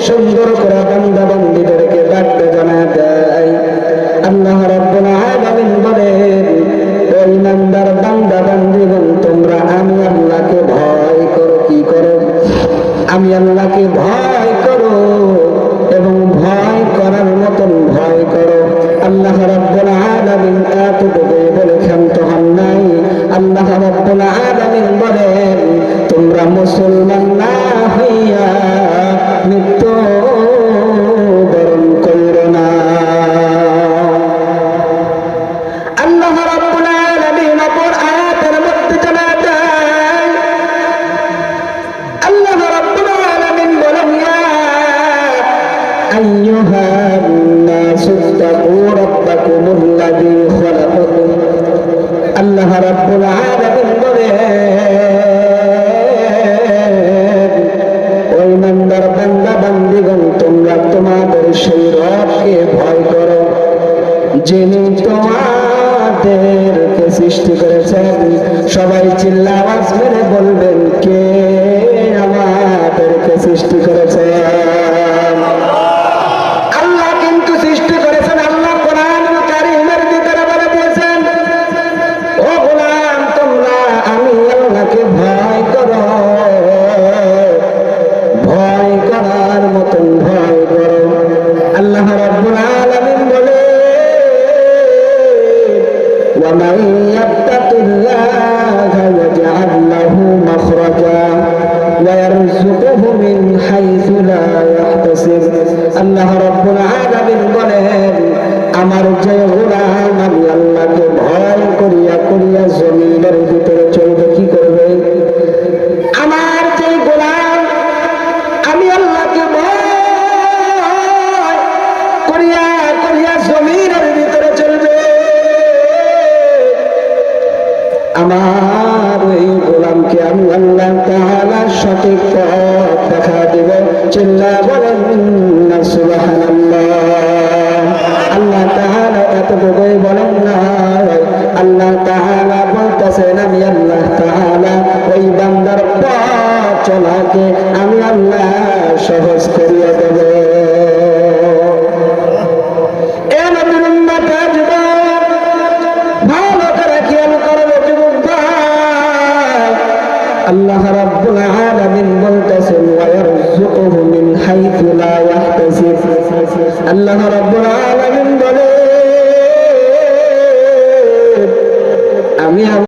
সুন্দর করে বান্দা বান্দীদেরকে ডাকতে জানা দেয়। আল্লাহ রাব্বুল আলামিন বলেন, ও ইমানদার বান্দা বান্দীগণ, তোমরা আমি আল্লাহকে ভয় করো। কি করো? আমি আল্লাহকে ভয় করো এবং ভয় করার মতন ভয় করো। আল্লাহ রাব্বুল আলামিন এতটুকুই বলে ক্ষান্ত হন নাই। আল্লাহ রাব্বুল আলামিন বলেন, তোমরা মুসলমান না হইয়া মৃত্যু বরণ করো না। আল্লাহ রাব্বুল আলামিন অপর আয়াতের মধ্যে জানা দেয়, আল্লাহ রাব্বুল আলামিন বলেন, ইয়া আইয়ুহান নাসু ইত্তাকু রাব্বাকুমুল্লাযী খালাকাকুম। আল্লাহ রাব্বুল আলামিন বলেন, ও ইমানদার বান্দা বান্দীগণ, তোমরা তোমাদের সেই রবকে ভয় করো যিনি তোমাদেরকে সৃষ্টি করেছেন। সবাই চিল্লা আওয়াজ মেরে বলবেন, কে আমাদেরকে সৃষ্টি করেছেন? আল্লাহ কিন্তু সৃষ্টি করেছেন। আল্লাহ কোরআনুল কারীমের ভিতরে বলে দিয়েছেন, ও গোলাম, তোমরা আমি আল্লাহকে ভয় করো, ভয় করার মতন ভয় করো। আল্লাহ রাব্বুল আলামিন বলে, ومن يتق الله يجعل له مخرجا ويرزقه من حيث لا يحتسب। আল্লাহ রাব্বুল আলামিন বলেন, আমার যে গোলাম আমি আল্লাহকে ভয় করিয়া করিয়া জমিনের ভিতরে চলবে, কি করবে? আমার যে গোলাম আমি আল্লাহকে ভয় করিয়া করিয়া জমিনের ভিতরে চলবে, আমার এই গোলামকে আমি আল্লাহ তাআলা সঠিক পথ দেখা দেব। চিল্লা বলেন না সুবহানাল্লাহ। আল্লাহ তাআলা এতটুকুই বলেন না, আল্লাহ তাআলা বলতেছেন, আমি আল্লাহ তাআলা ওই বান্দার পথ চলাকে আমি আল্লাহ সহজ করিয়ে দেব। এ নবীর উম্মত যুবক, ভালো করে খেয়াল করবে যুবক ভাই। আল্লাহ রাব্বুল আলামিন বলতেছেন, ওয়ায়ারযুকুহু মিন হাইথু লা ইয়াহতাসিব। আল্লাহ রাব্বুল আলামিন বলে, আমি